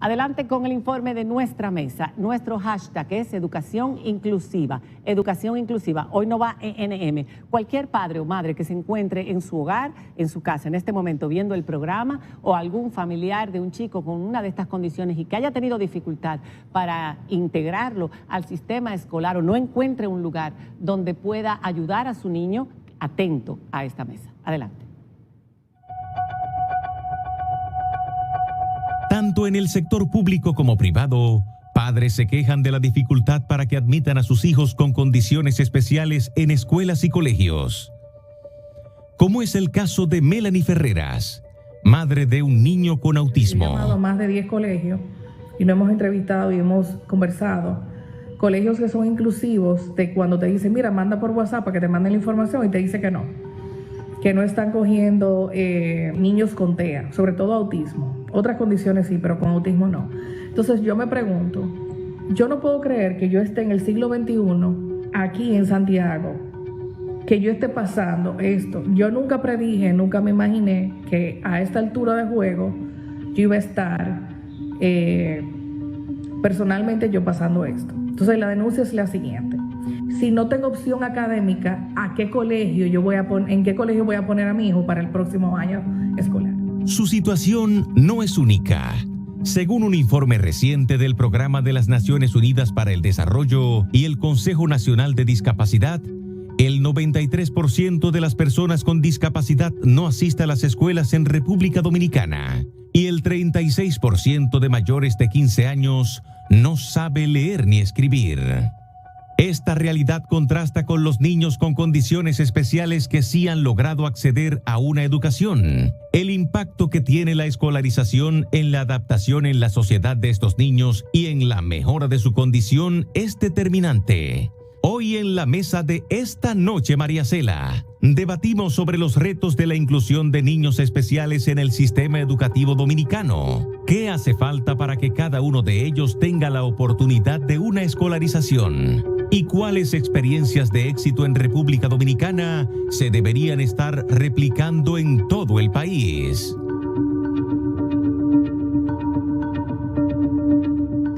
Adelante con el informe de nuestra mesa. Nuestro hashtag es educación inclusiva. Educación inclusiva. Hoy no va ENM. Cualquier padre o madre que se encuentre en su hogar, en su casa, en este momento viendo el programa, o algún familiar de un chico con una de estas condiciones y que haya tenido dificultad para integrarlo al sistema escolar o no encuentre un lugar donde pueda ayudar a su niño, atento a esta mesa. Adelante. Tanto en el sector público como privado, padres se quejan de la dificultad para que admitan a sus hijos con condiciones especiales en escuelas y colegios. Como es el caso de Melanie Ferreras, madre de un niño con autismo. Hemos llamado a más de 10 colegios y nos hemos entrevistado y hemos conversado. Colegios que son inclusivos, de cuando te dicen, mira, manda por WhatsApp para que te manden la información, y te dice que no están cogiendo niños con TEA, sobre todo autismo. Otras condiciones sí, pero con autismo no. Entonces yo me pregunto, yo no puedo creer que yo esté en el siglo XXI, aquí en Santiago, que yo esté pasando esto. Yo nunca predije, nunca me imaginé que a esta altura de juego yo iba a estar personalmente yo pasando esto. Entonces la denuncia es la siguiente. Si no tengo opción académica, ¿en qué colegio voy a poner a mi hijo para el próximo año escolar? Su situación no es única. Según un informe reciente del Programa de las Naciones Unidas para el Desarrollo y el Consejo Nacional de Discapacidad, el 93% de las personas con discapacidad no asiste a las escuelas en República Dominicana y el 36% de mayores de 15 años no sabe leer ni escribir. Esta realidad contrasta con los niños con condiciones especiales que sí han logrado acceder a una educación. El impacto que tiene la escolarización en la adaptación en la sociedad de estos niños y en la mejora de su condición es determinante. Hoy en la mesa de Esta Noche, María Cela, debatimos sobre los retos de la inclusión de niños especiales en el sistema educativo dominicano. ¿Qué hace falta para que cada uno de ellos tenga la oportunidad de una escolarización? ¿Y cuáles experiencias de éxito en República Dominicana se deberían estar replicando en todo el país?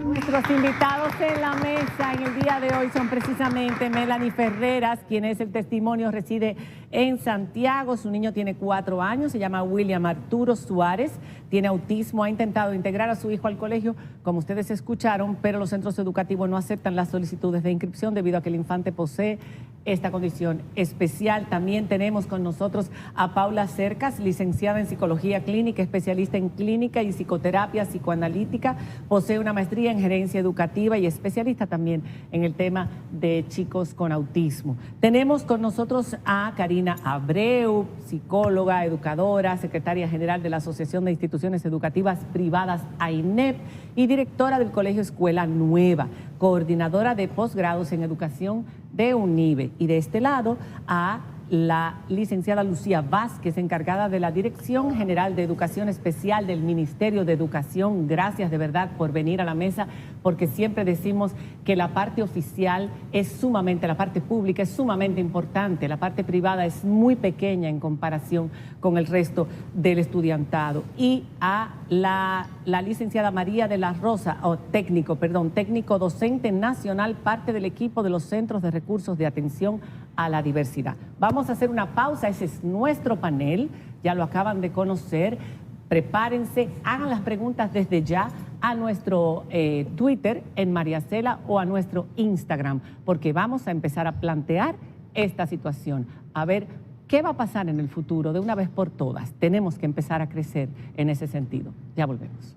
Nuestros invitados en la mesa en el día de hoy son precisamente Melanie Ferreras, quien es el testimonio, reside en Santiago. Su niño tiene 4 años, se llama William Arturo Suárez, tiene autismo, ha intentado integrar a su hijo al colegio, como ustedes escucharon, pero los centros educativos no aceptan las solicitudes de inscripción debido a que el infante posee esta condición especial. También tenemos con nosotros a Paula Cercas, licenciada en Psicología Clínica, especialista en Clínica y Psicoterapia Psicoanalítica, posee una maestría en Gerencia Educativa y especialista también en el tema de chicos con autismo. Tenemos con nosotros a Karina Abreu, psicóloga, educadora, secretaria general de la Asociación de Instituciones Educativas Privadas, AINEP, y directora del Colegio Escuela Nueva, coordinadora de posgrados en educación de UNIBE. Y de este lado a la licenciada Lucía Vázquez, encargada de la Dirección General de Educación Especial del Ministerio de Educación. Gracias de verdad por venir a la mesa, porque siempre decimos que la parte oficial la parte pública es sumamente importante, la parte privada es muy pequeña en comparación con el resto del estudiantado. Y a la licenciada María de la Rosa, técnico docente nacional, parte del equipo de los Centros de Recursos de Atención a la Diversidad. Vamos a hacer una pausa, ese es nuestro panel, ya lo acaban de conocer. Prepárense, hagan las preguntas desde ya a nuestro Twitter en María Cela o a nuestro Instagram, porque vamos a empezar a plantear esta situación. A ver, ¿qué va a pasar en el futuro de una vez por todas? Tenemos que empezar a crecer en ese sentido. Ya volvemos.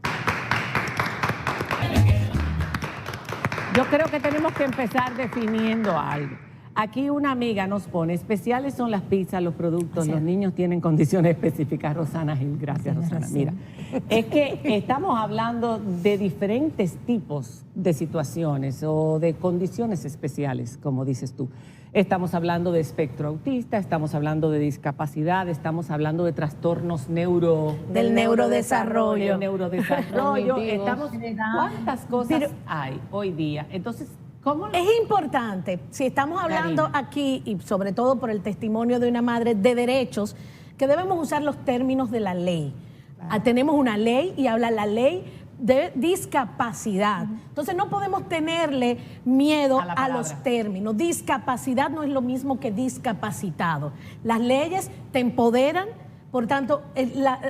Yo creo que tenemos que empezar definiendo algo. Aquí una amiga nos pone, especiales son las pizzas, los productos, los niños tienen condiciones específicas. Rosana Gil, gracias Rosana. Mira, es que estamos hablando de diferentes tipos de situaciones o de condiciones especiales, como dices tú. Estamos hablando de espectro autista, estamos hablando de discapacidad, estamos hablando de trastornos del neurodesarrollo. ¿Cuántas cosas hay hoy día? Entonces, es importante, si estamos hablando aquí, y sobre todo por el testimonio de una madre, de derechos, que debemos usar los términos de la ley. Tenemos una ley y habla la ley de discapacidad. Entonces no podemos tenerle miedo a los términos. Discapacidad no es lo mismo que discapacitado. Las leyes te empoderan. Por tanto,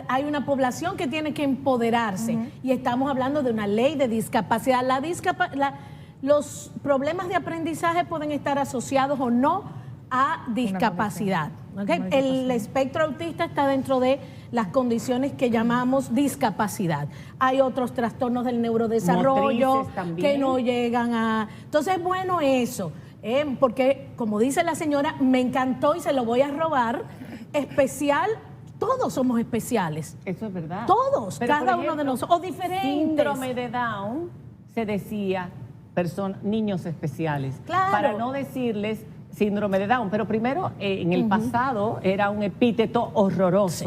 hay una población que tiene que empoderarse y estamos hablando de una ley de discapacidad. Los problemas de aprendizaje pueden estar asociados o no a discapacidad. ¿Okay? El espectro autista está dentro de las condiciones que llamamos discapacidad. Hay otros trastornos del neurodesarrollo que no llegan a... Entonces, bueno, eso, porque como dice la señora, me encantó y se lo voy a robar, especial. Todos somos especiales. Eso es verdad. Todos, pero cada uno de nosotros, o diferentes. Síndrome de Down, se decía niños especiales. Claro. Para no decirles síndrome de Down. Pero primero, en el pasado, era un epíteto horroroso.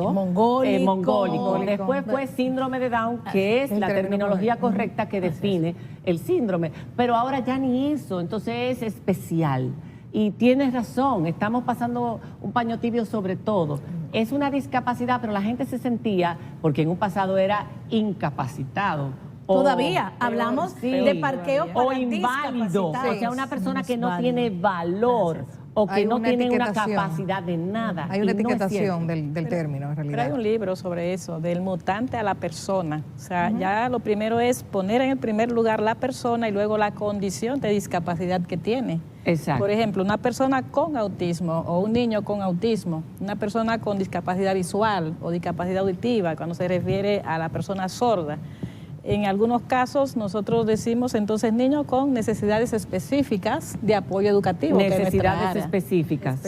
Sí, mongólico. Después fue síndrome de Down, que es la terminología correcta que define el síndrome. Pero ahora ya ni eso, entonces es especial. Y tienes razón, estamos pasando un paño tibio sobre todo. Es una discapacidad, pero la gente se sentía, porque en un pasado era incapacitado. Todavía hablamos de parqueo para o inválido, o sea, una persona que no tiene valor o que no tiene una capacidad de nada. Hay una etiquetación del término, en realidad. Pero hay un libro sobre eso, del mutante a la persona. O sea, ya lo primero es poner en el primer lugar la persona y luego la condición de discapacidad que tiene. Exacto. Por ejemplo, una persona con autismo o un niño con autismo, una persona con discapacidad visual o discapacidad auditiva, cuando se refiere a la persona sorda. En algunos casos nosotros decimos entonces niños con necesidades específicas de apoyo educativo. Necesidades específicas.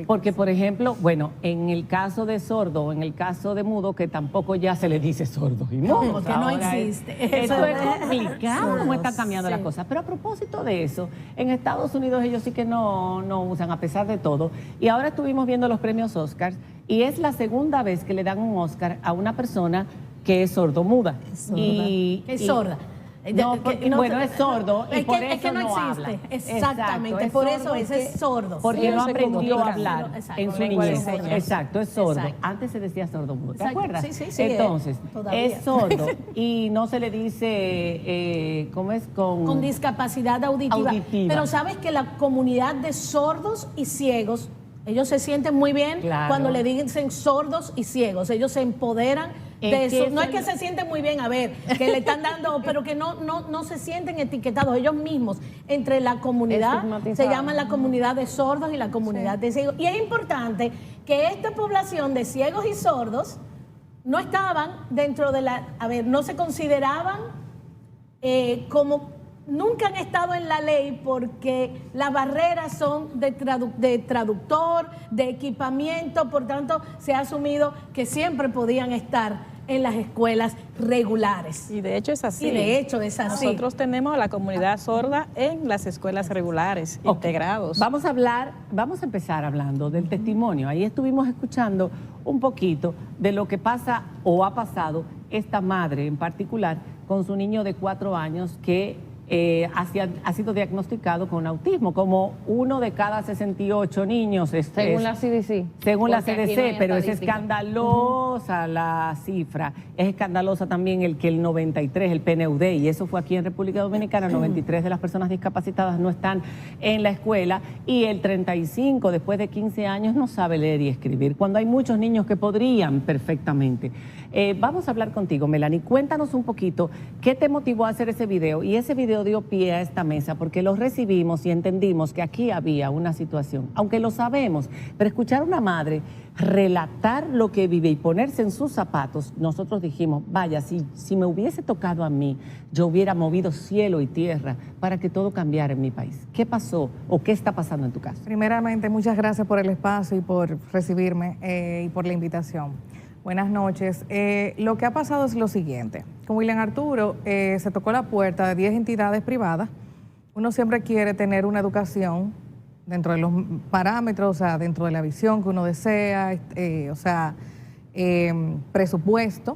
Porque, por ejemplo, bueno, en el caso de sordo o en el caso de mudo, que tampoco ya se le dice sordo y mudo. Porque no existe. Esto es complicado, cómo están cambiando las cosas. Pero a propósito de eso, en Estados Unidos ellos sí que no usan, a pesar de todo. Y ahora estuvimos viendo los premios Oscar y es la segunda vez que le dan un Oscar a una persona que es sordomuda. Es sorda. No, bueno, es sordo y por eso es que no existe. habla. Exactamente, Exacto, por eso es sordo. Porque Sí, no no se aprendió a comunica. hablar en su Lengua de niñez. señas. Exacto, es sordo. Exacto. Antes se decía sordomudo, ¿te Exacto. acuerdas? Sí, Entonces, todavía. es sordo y no se le dice, ¿cómo es? Con discapacidad auditiva. Auditiva. Pero sabes que la comunidad de sordos y ciegos, ellos se sienten muy bien cuando le dicen sordos y ciegos. Ellos se empoderan de eso. No es que se sienten muy bien, a ver, que le están dando, pero que no se sienten etiquetados ellos mismos. Entre la comunidad, se llaman la comunidad de sordos y la comunidad de ciegos. Y es importante que esta población de ciegos y sordos no estaban dentro de no se consideraban como... Nunca han estado en la ley porque las barreras son de traductor, de equipamiento, por tanto se ha asumido que siempre podían estar en las escuelas regulares. Y de hecho es así. Nosotros tenemos a la comunidad sorda en las escuelas regulares, integrados. Vamos a empezar hablando del testimonio. Ahí estuvimos escuchando un poquito de lo que pasa o ha pasado esta madre en particular con su niño de 4 años que ha sido diagnosticado con autismo, como 1 de cada 68 niños. Según la CDC. Según la CDC, pero es escandalosa la cifra. Es escandalosa también el 93, el PNUD, y eso fue aquí en República Dominicana, 93 de las personas discapacitadas no están en la escuela, y el 35, después de 15 años, no sabe leer y escribir, cuando hay muchos niños que podrían perfectamente. Vamos a hablar contigo, Melanie. Cuéntanos un poquito qué te motivó a hacer ese video, y ese video dio pie a esta mesa porque lo recibimos y entendimos que aquí había una situación, aunque lo sabemos, pero escuchar a una madre relatar lo que vive y ponerse en sus zapatos, nosotros dijimos, vaya, si me hubiese tocado a mí, yo hubiera movido cielo y tierra para que todo cambiara en mi país. ¿Qué pasó o qué está pasando en tu casa? Primeramente, muchas gracias por el espacio y por recibirme y por la invitación. Buenas noches. Lo que ha pasado es lo siguiente. Con William Arturo se tocó la puerta de 10 entidades privadas. Uno siempre quiere tener una educación dentro de los parámetros, o sea, dentro de la visión que uno desea, presupuesto,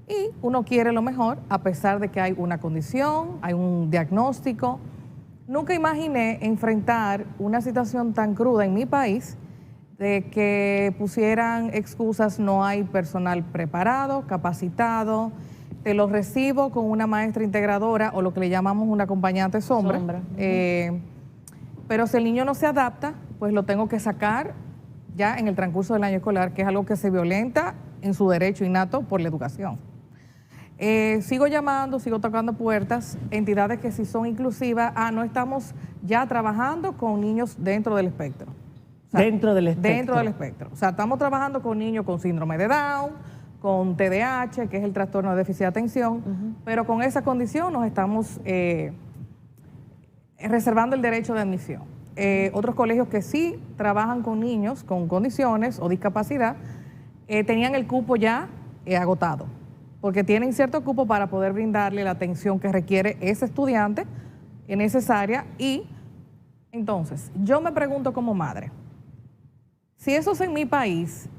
y uno quiere lo mejor a pesar de que hay una condición, hay un diagnóstico. Nunca imaginé enfrentar una situación tan cruda en mi país de que pusieran excusas, no hay personal preparado, capacitado, te lo recibo con una maestra integradora o lo que le llamamos una acompañante sombra. Pero si el niño no se adapta, pues lo tengo que sacar ya en el transcurso del año escolar, que es algo que se violenta en su derecho innato por la educación. Sigo llamando, sigo tocando puertas, entidades que sí son inclusivas. No estamos ya trabajando con niños dentro del espectro. O sea, dentro del espectro. Dentro del espectro. O sea, estamos trabajando con niños con síndrome de Down, con TDAH, que es el trastorno de déficit de atención, pero con esa condición nos estamos reservando el derecho de admisión. Otros colegios que sí trabajan con niños con condiciones o discapacidad tenían el cupo ya agotado, porque tienen cierto cupo para poder brindarle la atención que requiere ese estudiante necesaria. Y entonces, yo me pregunto como madre, si eso es en mi país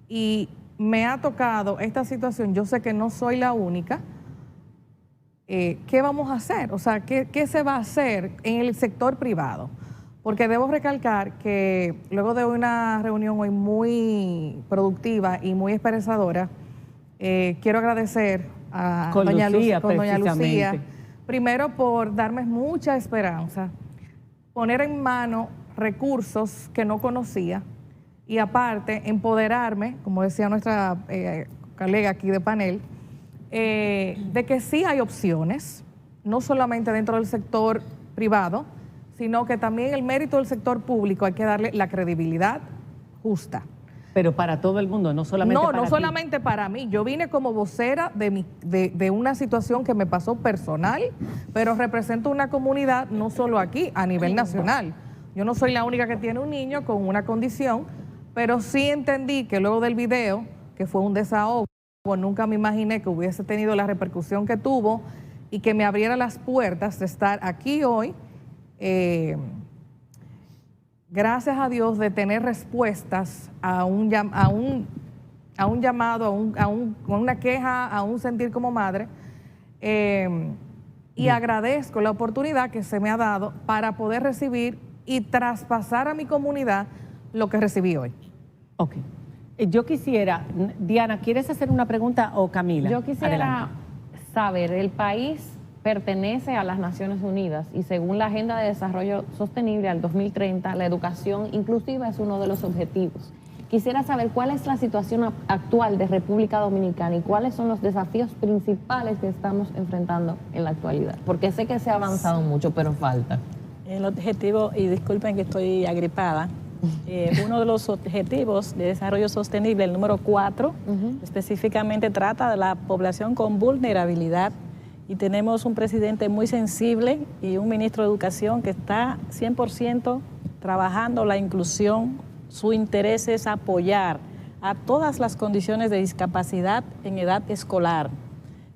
y me ha tocado esta situación, yo sé que no soy la única, ¿qué vamos a hacer? O sea, ¿qué se va a hacer en el sector privado? Porque debo recalcar que luego de una reunión hoy muy productiva y muy esperanzadora, quiero agradecer a doña Lucía, primero por darme mucha esperanza, poner en mano recursos que no conocía y aparte empoderarme, como decía nuestra colega aquí de panel, de que sí hay opciones, no solamente dentro del sector privado, sino que también el mérito del sector público hay que darle la credibilidad justa. Pero para todo el mundo, no solamente para ti. No solamente para mí. Yo vine como vocera de una situación que me pasó personal, pero represento una comunidad no solo aquí, a nivel nacional. Yo no soy la única que tiene un niño con una condición, pero sí entendí que luego del video, que fue un desahogo, nunca me imaginé que hubiese tenido la repercusión que tuvo y que me abriera las puertas de estar aquí hoy. Gracias a Dios de tener respuestas a un llamado, a una queja, a un sentir como madre. Y agradezco la oportunidad que se me ha dado para poder recibir y traspasar a mi comunidad lo que recibí hoy. Ok. Yo quisiera, Diana, ¿quieres hacer una pregunta o Camila? Yo quisiera Adelante. saber, el país pertenece a las Naciones Unidas y según la Agenda de Desarrollo Sostenible al 2030, la educación inclusiva es uno de los objetivos. Quisiera saber cuál es la situación actual de República Dominicana y cuáles son los desafíos principales que estamos enfrentando en la actualidad, porque sé que se ha avanzado mucho, pero falta. El objetivo, y disculpen que estoy agripada, uno de los objetivos de desarrollo sostenible, el número 4, específicamente trata de la población con vulnerabilidad. Y tenemos un presidente muy sensible y un ministro de Educación que está 100% trabajando la inclusión. Su interés es apoyar a todas las condiciones de discapacidad en edad escolar.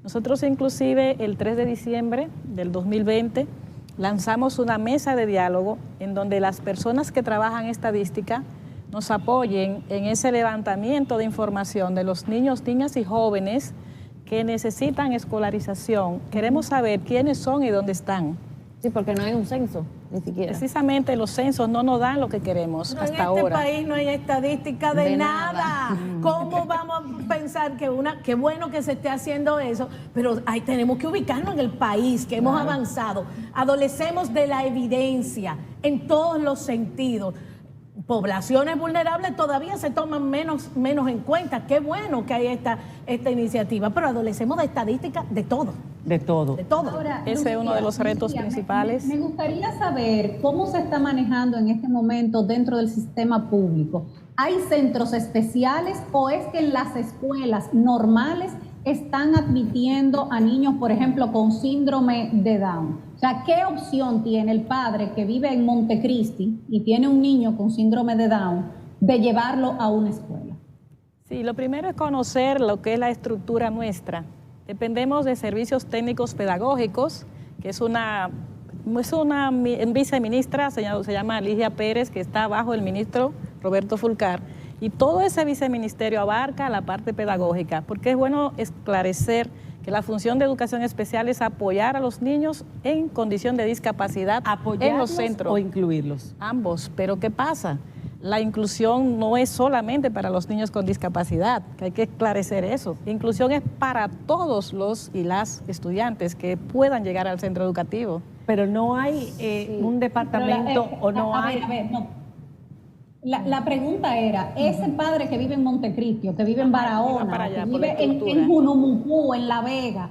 Nosotros inclusive el 3 de diciembre del 2020 lanzamos una mesa de diálogo en donde las personas que trabajan estadística nos apoyen en ese levantamiento de información de los niños, niñas y jóvenes que necesitan escolarización. Queremos saber quiénes son y dónde están. Sí, porque no hay un censo, ni siquiera. Precisamente los censos no nos dan lo que queremos hasta ahora. En este país no hay estadística de nada. ¿Cómo vamos a pensar que qué bueno que se esté haciendo eso? Pero ahí tenemos que ubicarnos en el país, que hemos avanzado. Adolecemos de la evidencia en todos los sentidos. Poblaciones vulnerables todavía se toman menos en cuenta. Qué bueno que hay esta iniciativa, pero adolecemos de estadísticas de todo. De todo. De todo. Ahora, Ese es uno de los retos principales. Me gustaría saber cómo se está manejando en este momento dentro del sistema público. ¿Hay centros especiales o es que en las escuelas normales están admitiendo a niños, por ejemplo, con síndrome de Down? O sea, ¿qué opción tiene el padre que vive en Montecristi y tiene un niño con síndrome de Down de llevarlo a una escuela? Sí, lo primero es conocer lo que es la estructura nuestra. Dependemos de servicios técnicos pedagógicos, que es una viceministra, se llama Ligia Pérez, que está bajo el ministro Roberto Fulcar. Y todo ese viceministerio abarca la parte pedagógica, porque es bueno esclarecer que la función de educación especial es apoyar a los niños en condición de discapacidad en los centros. ¿O incluirlos? Ambos, pero ¿qué pasa? la inclusión no es solamente para los niños con discapacidad, que hay que esclarecer eso. Inclusión es para todos los y las estudiantes que puedan llegar al centro educativo. Pero no hay un departamento o no hay... A ver, no. La pregunta era, ese padre que vive en Montecristi, que vive en Barahona, que vive en Junumucú, en La Vega,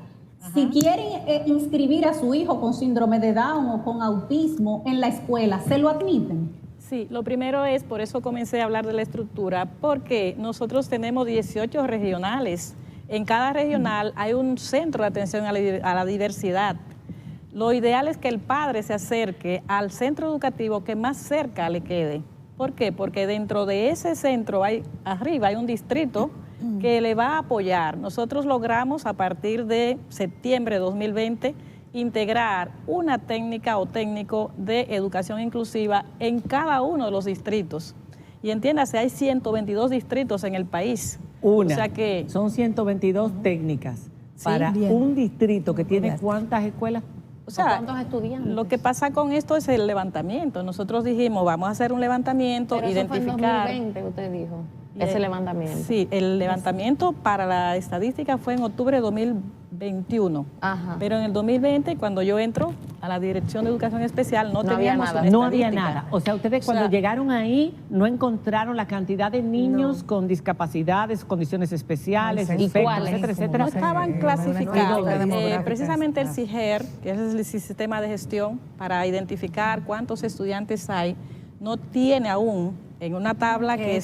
si quieren inscribir a su hijo con síndrome de Down o con autismo en la escuela, ¿se lo admiten? Sí, lo primero es, por eso comencé a hablar de la estructura, porque nosotros tenemos 18 regionales. En cada regional hay un centro de atención a la diversidad. Lo ideal es que el padre se acerque al centro educativo que más cerca le quede. ¿Por qué? Porque dentro de ese centro arriba hay un distrito que le va a apoyar. Nosotros logramos a partir de septiembre de 2020 integrar una técnica o técnico de educación inclusiva en cada uno de los distritos. Y entiéndase, hay 122 distritos en el país. O sea que son 122 técnicas para un distrito que tiene ¿cuántas escuelas? O sea, ¿cuántos estudiantes? Lo que pasa con esto es el levantamiento. Nosotros dijimos, vamos a hacer un levantamiento, pero identificar. Eso fue en 2020, usted dijo, ese levantamiento. Sí, el levantamiento para la estadística fue en octubre de 2021. Ajá. Pero en el 2020, cuando yo entro a la Dirección de Educación Especial, no teníamos había nada. una No había estadística. nada. O sea, ustedes cuando llegaron ahí no encontraron la cantidad de niños con discapacidades, condiciones especiales, ¿Y espectros, cuáles? etcétera, etcétera. No estaban clasificados. Precisamente el sí. CIGER, que es el sistema de gestión para identificar cuántos estudiantes hay, no tiene aún en una tabla que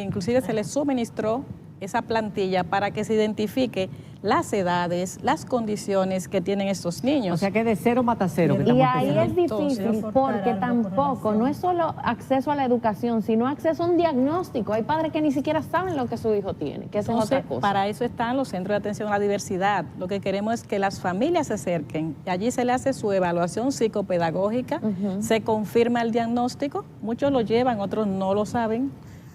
inclusive se le suministró esa plantilla para que se identifique las edades, las condiciones que tienen estos niños. O sea que de cero mata cero. Y ahí es difícil porque tampoco, no es solo acceso a la educación, sino acceso a un diagnóstico. Hay padres que ni siquiera saben lo que su hijo tiene, que esa es otra cosa. Para eso están los centros de atención a la diversidad. Lo que queremos es que las familias se acerquen. Y allí se le hace su evaluación psicopedagógica, se confirma el diagnóstico. Muchos lo llevan, otros no lo saben.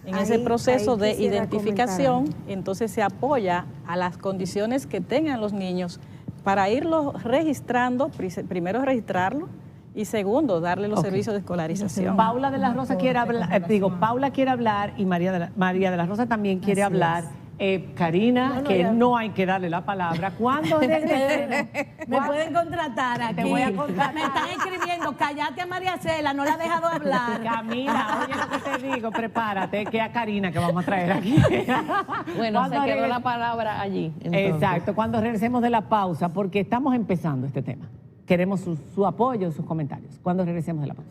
En ese proceso de identificación, entonces se apoya a las condiciones que tengan los niños para irlo registrando, primero registrarlo y segundo, darle los servicios de escolarización. Paula de la Rosa quiere hablar, Paula quiere hablar y María de la Rosa también quiere hablar. Karina, no hay que darle la palabra. ¿Cuándo regresemos? Me pueden contratar aquí. Te voy a contratar. Me están escribiendo, cállate a María Cela, no la has dejado hablar. Camila, oye lo que te digo, prepárate, que a Karina que vamos a traer aquí. Bueno, se quedó la palabra allí. Entonces. Exacto, cuando regresemos de la pausa, porque estamos empezando este tema. Queremos su apoyo, sus comentarios. Cuando regresemos de la pausa.